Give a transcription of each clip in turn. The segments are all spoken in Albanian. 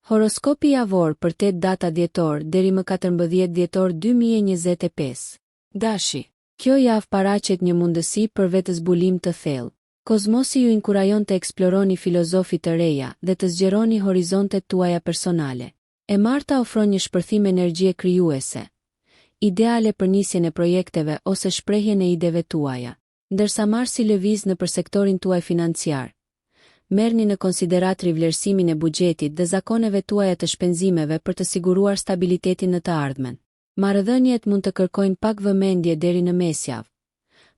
Horoskopi javor për 8 data dhjetor deri më 14 dhjetor 2025. Dashi. Kjo javë paraqet një mundësi për vetëzbulim të thellë. Kozmosi ju inkurajon të eksploroni filozofi të reja dhe të zgjeroni horizontet tuaja personale. E marta ofron një shpërthim energjie krijuese, ideale për nisjen e projekteve ose shprehjen e ideve tuaja. Ndërsa Marsi lëviz në për sektorin tuaj financiar, merrni në konsiderat rivlerësimin e buxhetit dhe zakoneve tuaja të shpenzimeve për të siguruar stabilitetin në të ardhmen. Marrëdhëniet mund të kërkojnë pak vëmendje deri në mesjavë,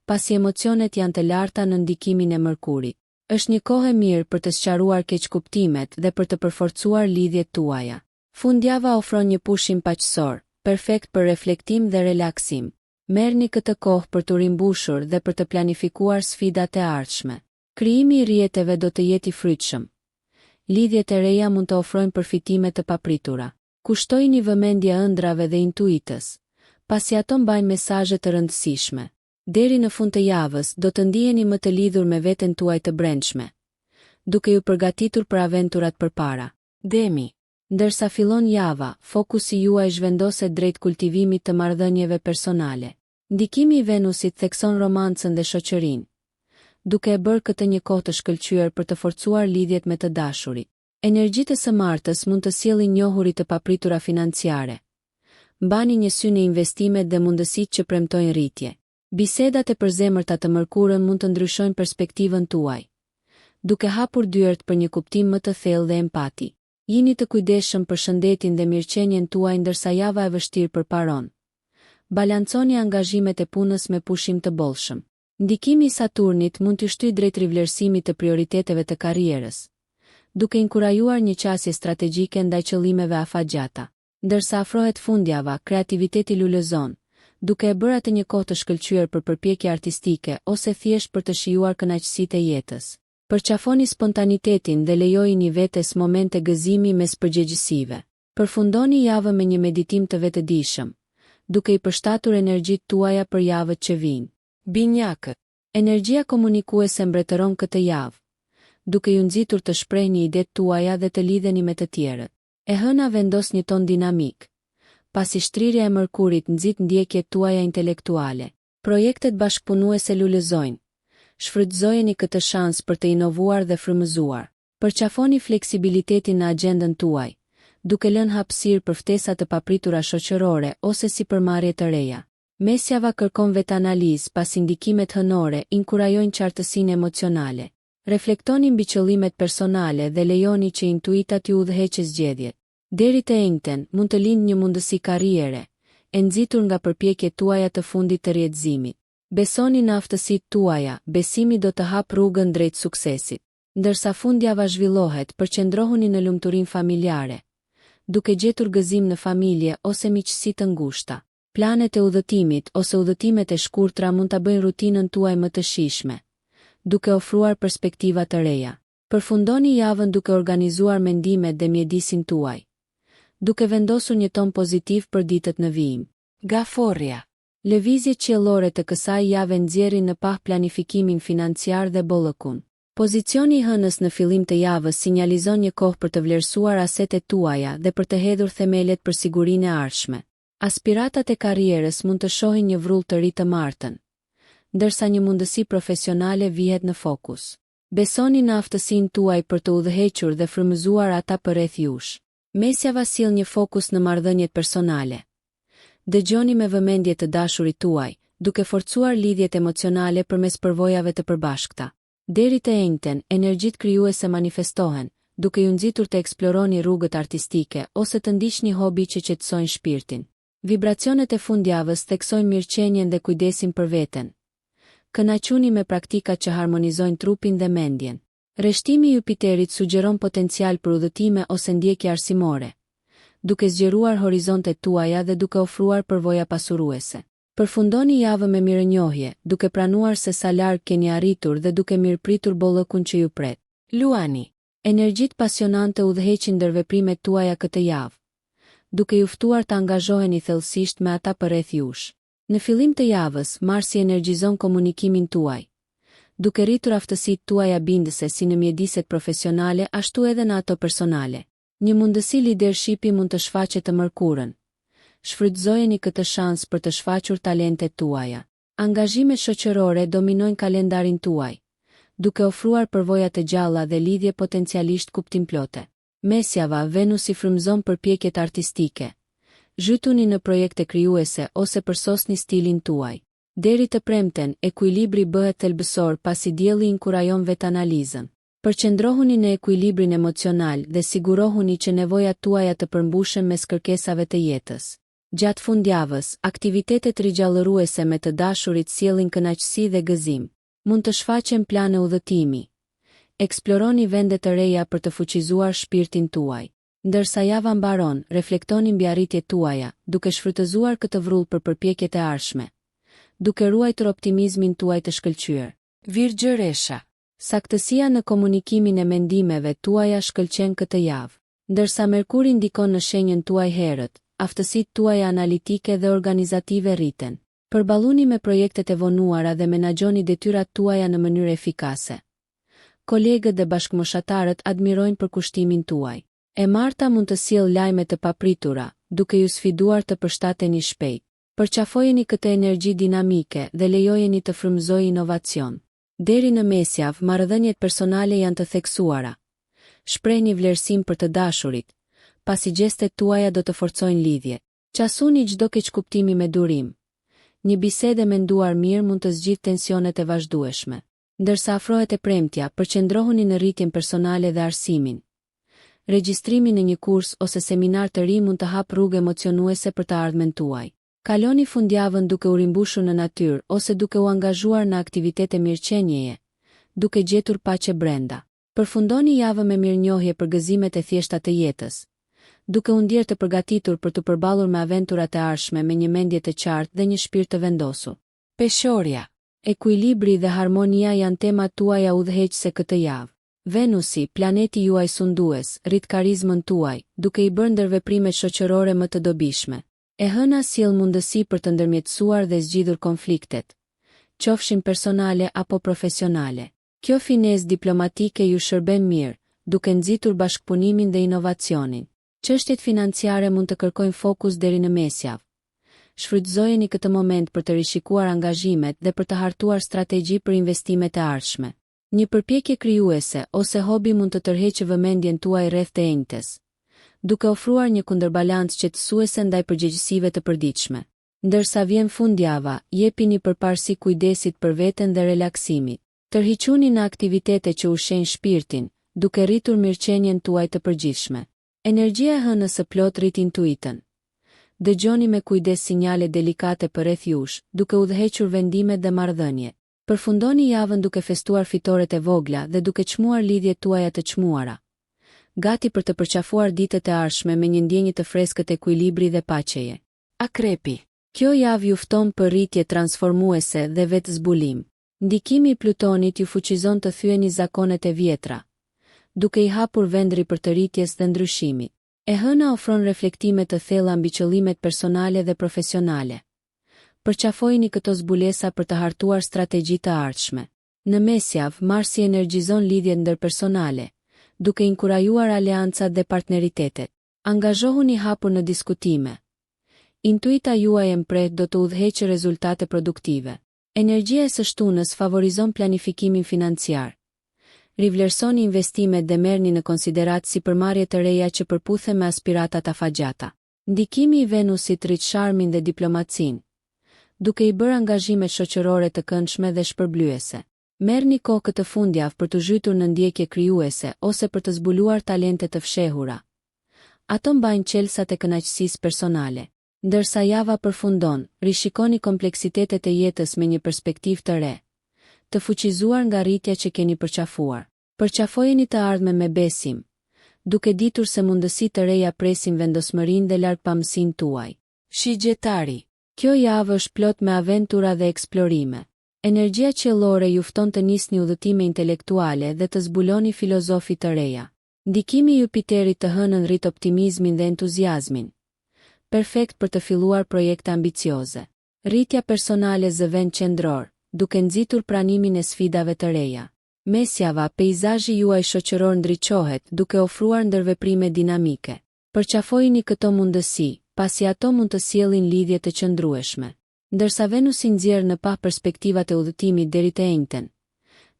pasi emocionet janë të larta në ndikimin e Mërkurit. Është një kohë e mirë për të sqaruar keqkuptimet dhe për të përforcuar lidhjet tuaja. Fundjava ofron një pushim paqësor, perfekt për reflektim dhe relaksim. Merrni këtë kohë për të rimbushur dhe për të planifikuar sfidat e ardhshme. Krijimi i rrjeteve do të jetë i frytshëm. Lidhjet e reja mund të ofrojnë përfitime të papritura. Kushtojini vëmendje ëndrave dhe intuitës, pasi ato mbajnë mesazhe të rëndësishme. Deri në fund të javës do të ndiheni më të lidhur me veten tuaj të brendshme, duke ju përgatitur për aventurat përpara. Demi. Ndërsa fillon java, fokusi juaj zhvendoset drejt kultivimit të marrëdhënieve personale. Ndikimi i Venusit thekson romancën dhe shoqërinë, duke e bërë këtë një kohë të shkëlqyer për të forcuar lidhjet me të dashurit. Energjitë e së martës mund të sjellin njohuri të papritura financiare. Mbani një sy në investimet dhe mundësitë që premtojnë rritje. Bisedat e përzemërta të Mërkurën mund të ndryshojnë perspektivën tuaj, duke hapur dyert për një kuptim më të thellë dhe empati. Jini të kujdesshëm për shëndetin dhe mirëqenien tuaj ndërsa java e vështirë përparon. Balanconi angazhimet e punës me pushim të bollshëm. Ndikimi i Saturnit mund të shtyjë drejt rivlerësimit të prioriteteve të karrierës, duke inkurajuar një qasje strategjike ndaj qëllimeve afatgjata. Ndërsa afrohet fundjava, kreativiteti lulëzon, duke e bërë atë një kohë të shkëlqyer për përpjekje artistike ose thjesht për të shijuar kënaqësitë e jetës. Përqafoni spontanitetin dhe lejojini vetes momente gëzimi mes përgjegjësive. Përfundoni javën me një meditim të vetëdijshëm, duke i përshtatur energjitë tuaja për javët që vijnë. Binjakët. Energjia komunikuese mbretëron këtë javë, duke ju nxitur të shprehni idetë tuaja dhe të lidheni me të tjerët. E hëna vendos një ton dinamik, pasi shtrirja e Mërkurit nxit ndjekjet tuaja intelektuale. Projektet bashkëpunuese lulëzojnë. Shfrytëzojeni këtë shans për të inovuar dhe frymëzuar. Përqafoni fleksibilitetin në agjendën tuaj, duke lënë hapësirë për ftesa të papritura shoqërore ose sipërmarrje të reja. Mesjava kërkon vetanalizë pasi ndikimet hënore inkurajojnë qartësinë emocionale. Reflektoni mbi qëllimet personale dhe lejoni që intuita t'ju udhëheqë zgjedhjet. Deri të enjten mund të lindë një mundësi karriere, e nxitur nga përpjekjet tuaja të fundit të rrjedhëzimit. Besoni në aftësitë tuaja, besimi do të hapë rrugën drejt suksesit. Ndërsa fundjava zhvillohet, përqendrohuni në lumturinë familjare, duke gjetur gëzim në familje ose miqësi të ngushta. Planet e udhëtimit ose udhëtimet e shkurtra mund ta bëjnë rutinën tuaj më të shijshme, duke ofruar perspektiva të reja. Përfundoni javën duke organizuar mendimet dhe mjedisin tuaj, duke vendosur një ton pozitiv për ditët në vijim. Gaforria. Lëvizjet qiellore të kësaj jave nxjerrin në pah planifikimin financiar dhe bollëkun. Pozicioni i hënës në fillim të javës sinjalizon një kohë për të vlerësuar asetet tuaja dhe për të hedhur themelet për sigurinë e ardhshme. Aspiratat e karrierës mund të shohin një vrull të ri të martën, ndërsa një mundësi profesionale vihet në fokus. Besoni në aftësinë tuaj për të udhëhequr dhe frymëzuar ata përreth jush. Mesjava sjell një fokus në marrëdhëniet personale. Dëgjoni me vëmendje të dashurit tuaj, duke forcuar lidhjet emocionale përmes përvojave të përbashkëta. Deri të enjten, energjitë krijuese manifestohen, duke ju nxitur të eksploroni rrugët artistike ose të ndiqni hobi që qetësojnë shpirtin. Vibracionet e fundjavës theksojnë mirëqenien dhe kujdesin për veten. Kënaquni me praktikat që harmonizojnë trupin dhe mendjen. Rreshtimi i Jupiterit sugjeron potencial për udhëtime ose ndjekje arsimore, duke zgjeruar horizontet tuaja dhe duke ofruar përvoja pasuruese. Përfundoni javën me mirënjohje, duke pranuar se sa larg keni arritur dhe duke mirëpritur bollëkun që ju pret. Luani. Energjitë pasionante udhëheqin ndërveprimet tuaja këtë javë, duke ju ftuar të angazhoheni thellësisht me ata përreth jush. Në fillim të javës, Marsi energjizon komunikimin tuaj, duke rritur aftësitë tuaja bindëse si në mjediset profesionale ashtu edhe në ato personale. Një mundësi leadershipi mund të shfaqet të mërkurën. Shfrytëzojeni këtë shans për të shfaqur talentet tuaja. Angazhimet shoqërore dominojnë kalendarin tuaj, duke ofruar përvoja të gjalla dhe lidhje potencialisht kuptimplote. Mesjava, Venusi frymëzon përpjekjet artistike. Zhytuni në projekte krijuese ose përsosni stilin tuaj. Deri të premten, ekuilibri bëhet thelbësor pasi dielli inkurajon vetanalizën. Përqendrohuni në ekuilibrin emocional dhe sigurohuni që nevojat tuaja të përmbushen mes kërkesave të jetës. Gjatë fundjavës, aktivitetet rigjallëruese me të dashurit sjellin kënaqësi dhe gëzim. Mund të shfaqen plane udhëtimi. Eksploroni vende të reja për të fuqizuar shpirtin tuaj. Ndërsa java mbaron, reflektoni mbi arritjet tuaja, duke shfrytëzuar këtë vrull për përpjekjet e ardhshme, duke ruajtur optimizmin tuaj të shkëlqyer. Virgjëresha. Saktësia në komunikimin e mendimeve tuaja shkëlqen këtë javë. Ndërsa Merkuri ndikon në shenjën tuaj herët, aftësitë tuaja analitike dhe organizative rriten. Përballuni me projektet e vonuara dhe menaxhoni detyrat tuaja në mënyrë efikase. Kolegët dhe bashkëmoshatarët admirojnë përkushtimin tuaj. E marta mund të sjellë lajme të papritura, duke ju sfiduar të përshtateni shpejt. Përqafojeni këtë energji dinamike dhe lejojeni të frymëzojë inovacion. Deri në mesjavë, marrëdhëniet personale janë të theksuara. Shprehni vlerësim për të dashurit, pasi gjestet tuaja do të forcojnë lidhje. Qasuni çdo keqkuptimi me durim. Një bisede menduar mirë mund të zgjidhë tensionet e vazhdueshme. Ndërsa afrohet e premtja, përqendrohuni në rritjen personale dhe arsimin. Regjistrimi në një kurs ose seminar të ri mund të hapë rrugë emocionuese për të ardhmen tuaj. Kaloni fundjavën duke u rimbushur në natyrë ose duke u angazhuar në aktivitete mirëqenjeje, duke gjetur paqe brenda. Përfundoni javën me mirënjohje për gëzimet e thjeshta të jetës, duke u ndjerë të përgatitur për të përballur me aventurat e ardhshme me një mendje të qartë dhe një shpirt të vendosur. Peshorja. Ekuilibri dhe harmonia janë temat tuaja udhëheqëse këtë javë. Venusi, planeti juaj sundues, rrit karizmën tuaj, duke i bërë ndërveprimet shoqërore më të dobishme. E hëna sjell mundësi për të ndërmjetësuar dhe zgjidhur konfliktet, qofshin personale apo profesionale. Kjo finesë diplomatike ju shërben mirë, duke nxitur bashkëpunimin dhe inovacionin. Çështjet financiare mund të kërkojnë fokus deri në mesjavë. Shfrytëzojeni këtë moment për të rishikuar angazhimet dhe për të hartuar strategji për investimet e ardhshme. Një përpjekje krijuese ose hobi mund të tërheqë vëmendjen tuaj rreth të enjtes, duke ofruar një kundërbalancë qetësuese ndaj përgjegjësive të përditshme. Ndërsa vjen fundjava, jepini përparësi kujdesit për veten dhe relaksimit. Tërhiquni në aktivitete që ushqejnë shpirtin, duke rritur mirëqenien tuaj të përgjithshme. Energjia e hënës së plot rrit intuitën. Dëgjoni me kujdes sinjale delikate përreth jush, duke udhëhequr vendimet dhe marrëdhëniet. Përfundoni javën duke festuar fitoret e vogla dhe duke çmuar lidhjet tuaja të çmuara, gati për të përqafuar ditët e ardhshme me një ndjenjë të freskët ekuilibri dhe paqeje. Akrepi. Kjo javë ju fton për rritje transformuese dhe vetëzbulim. Ndikimi i Plutonit ju fuqizon të thyeni zakonet e vjetra, duke i hapur vendri për të rritjes dhe ndryshimit. E hëna ofron reflektime të thella mbi qëllimet personale dhe profesionale. Përqafojini këto zbulesa për të hartuar strategji të ardhshme. Në mesjavë, Marsi energjizon lidhjet ndërpersonale, duke inkurajuar aleancat dhe partneritetet. Angazhohuni hapur në diskutime. Intuita juaj e mpret do të udhëheqë rezultate produktive. Energjia e së shtunës favorizon planifikimin financiar. Rivlerësoni investimet dhe merrni në konsiderat sipërmarrje të reja që përputhen me aspiratat afagjata. Ndikimi i Venusit rrit sharmin dhe diplomacinë, duke i bërë angazhimet shoqërore të këndshme dhe shpërblyese. Merrni kohë këtë fundjavë për të zhytur në ndjekje krijuese ose për të zbuluar talente të fshehura. Ato mbajnë qelsat e kënaqësisë personale. Ndërsa java përfundon, rishikoni kompleksitetet e jetës me një perspektivë të re, të fuqizuar nga rritja që keni përqafuar. Përqafojeni të ardhmen me besim, duke ditur se mundësi të reja presin vendosmërinë dhe largpamësinë tuaj. Shigjetari. Kjo javë është plot me aventura dhe eksplorime. Energjia qiellore ju fton të nisni udhëtime intelektuale dhe të zbuloni filozofi të reja. Ndikimi i Jupiterit të hënën rrit optimizmin dhe entuziazmin, perfekt për të filluar projekte ambicioze. Rritja personale zë vend qendror, duke nxitur pranimin e sfidave të reja. Mesjava, peizazhi juaj shoqëror ndriçohet duke ofruar ndërveprime dinamike. Përqafojini këto mundësi, pasi ato mund të sjellin lidhje të qëndrueshme. Ndërsa Venusi nxjerr në pa perspektivat e udhëtimit deri te enjten,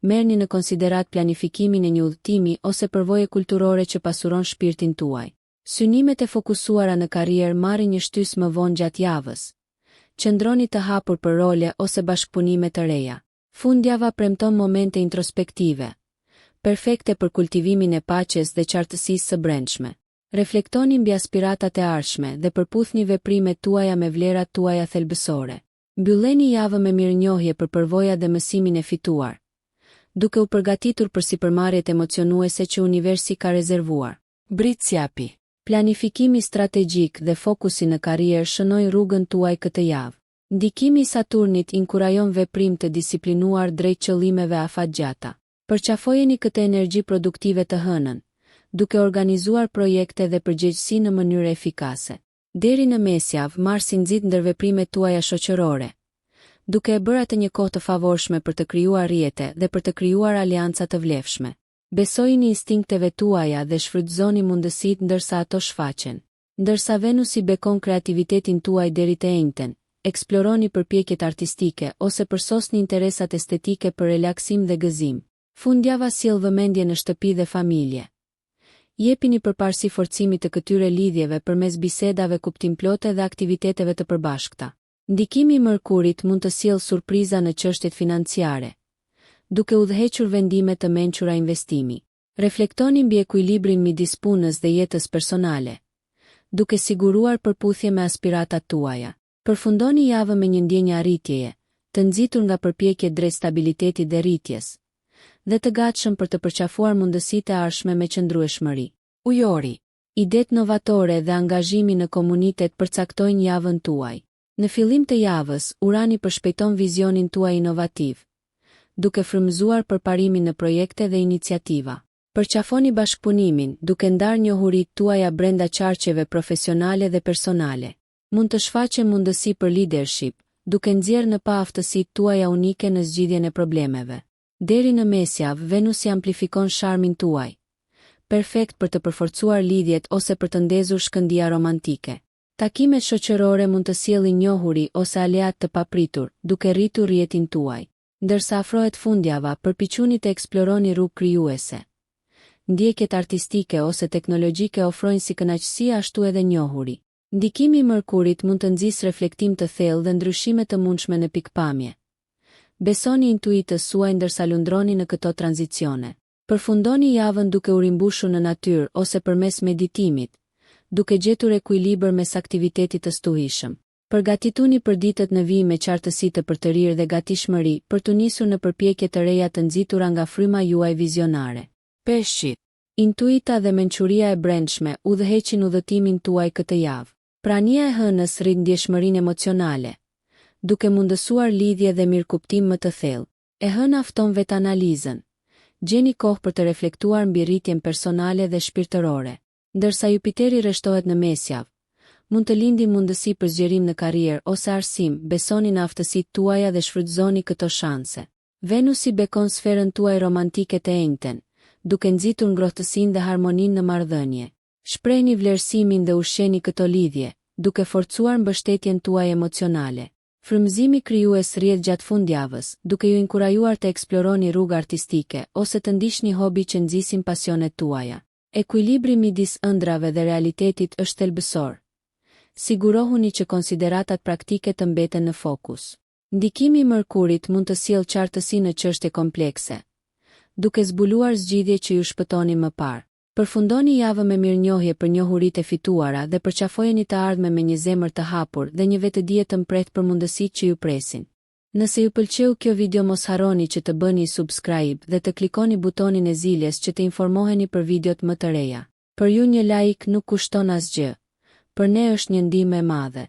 merrni në konsiderat planifikimin e një udhëtimi ose përvoje kulturore që pasuron shpirtin tuaj. Synimet e fokusuara në karrierë marrin një shtys më vonë gjatë javës. Qëndroni të hapur për role ose bashkëpunime të reja. Fundjava premton momente introspektive, perfekte për kultivimin e paqes dhe qartësisë së brendshme. Reflektoni mbi aspiratat e ardhshme dhe përputhni veprimet tuaja me vlerat tuaja thelbësore. Mbylleni javën me mirënjohje për përvoja dhe mësimin e fituar, duke u përgatitur për sipërmarrjet emocionuese që universi ka rezervuar. Britsjapi. Planifikimi strategjik dhe fokusi në karrierë shënojnë rrugën tuaj këtë javë. Ndikimi i Saturnit inkurajon veprim të disiplinuar drejt qëllimeve afatgjata. Përqafojeni këtë energji produktive të hënën, duke organizuar projekte dhe përgjegjësi në mënyrë efikase. Deri në mesjavë, Marsi nxit ndërveprimet tuaja shoqërore, duke e bërë atë një kohë të favorshme për të krijuar rrjete dhe për të krijuar alianca të vlefshme. Besojini instinkteve tuaja dhe shfrytëzoni mundësitë ndërsa ato shfaqen. Ndërsa Venusi bekon kreativitetin tuaj deri te enjten, eksploroni përpjekjet artistike ose përsosni interesat estetike për relaksim dhe gëzim. Fundjava sjell vëmendje në shtëpi dhe familje. Jepini përparësi forcimit të këtyre lidhjeve përmes bisedave kuptimplote dhe aktiviteteve të përbashkëta. Ndikimi i Mërkurit mund të sjellë surpriza në çështjet financiare, duke udhëhequr vendime të mençura investimi. Reflektoni mbi ekuilibrin midis punës dhe jetës personale, duke siguruar përputhje me aspiratat tuaja. Përfundoni javën me një ndjenjë arritjeje, të nxitur nga përpjekjet drejt stabilitetit dhe rritjes, dhe të gatshëm për të përqafuar mundësitë e ardhshme me qëndrueshmëri. Ujori. Idetë novatore dhe angazhimi në komunitet përcaktojnë javën tuaj. Në fillim të javës, Urani përshpejton vizionin tuaj inovativ, duke frymëzuar përparimin në projekte dhe iniciativa. Përqafoni bashkëpunimin, duke ndarë njohuritë tuaja brenda qarqeve profesionale dhe personale. Mund të shfaqen mundësi për leadership, duke nxjerrë në pa aftësitë tuaja unike në zgjidhjen e problemeve. Deri në mesjavë, Venusi amplifikon sharmin tuaj, perfekt për të përforcuar lidhjet ose për të ndezur shkëndija romantike. Takimet shoqërore mund të sjellin njohuri ose aleat të papritur, duke rritur rrjetin tuaj. Ndërsa afrohet fundjava, përpiquni të eksploroni rrugë krijuese. Ndjekjet artistike ose teknologjike ofrojnë si kënaqësi ashtu edhe njohuri. Ndikimi i Mërkurit mund të nxjisë reflektim të thellë dhe ndryshime të mundshme në pikpamje. Besoni intuitës suaj ndërsa lundroni në këto tranzicione. Përfundoni javën duke u rimbushur në natyrë ose përmes meditimit, duke gjetur ekuilibër mes aktivitetit të stuhishëm. Përgatituni për ditët në vijim me qartësi të përtërirë dhe gatishmëri për të nisur në përpjekje të reja të nxitura nga fryma juaj vizionare. Peshqit. Intuita dhe mençuria e brendshme udhëheqin udhëtimin tuaj këtë javë. Prania e hënës rrit ndjeshmërinë emocionale, duke mundësuar lidhje dhe mirëkuptim më të thellë. E hëna fton vetanalizën. Gjeni kohë për të reflektuar mbi rritjen personale dhe shpirtërore. Ndërsa Jupiteri rreshtohet në mesjavë, mund të lindi mundësi për zgjerim në karrierë ose arsim, besoni në aftësitë tuaja dhe shfrytëzoni këto shanse. Venusi bekon sferën tuaj romantike të enjten, duke nxitur ngrohtësinë dhe harmoninë në marrëdhënie. Shprehni vlerësimin dhe ushqeni këto lidhje, duke forcuar mbështetjen tuaj emocionale. Frymëzimi krijues rrjedh gjatë fundjavës, duke ju inkurajuar të eksploroni rrugë artistike ose të ndiqni hobi që nxisin pasionet tuaja. Ekuilibri midis ëndrave dhe realitetit është thelbësor. Sigurohuni që konsideratat praktike të mbeten në fokus. Ndikimi i Mërkurit mund të sjellë qartësi në çështje komplekse, duke zbuluar zgjidhje që ju shpëtonin më parë. Përfundoni javën me mirënjohje për njohuritë e fituara dhe përqafojeni të ardhmen me një zemër të hapur dhe një vetëdije të mprehtë për mundësitë që ju presin. Nëse ju pëlqeu kjo video, mos harroni që të bëni subscribe dhe të klikoni butonin e ziljes që të informoheni për videot më të reja. Për ju një like nuk kushton asgjë, për ne është një ndihmë e madhe.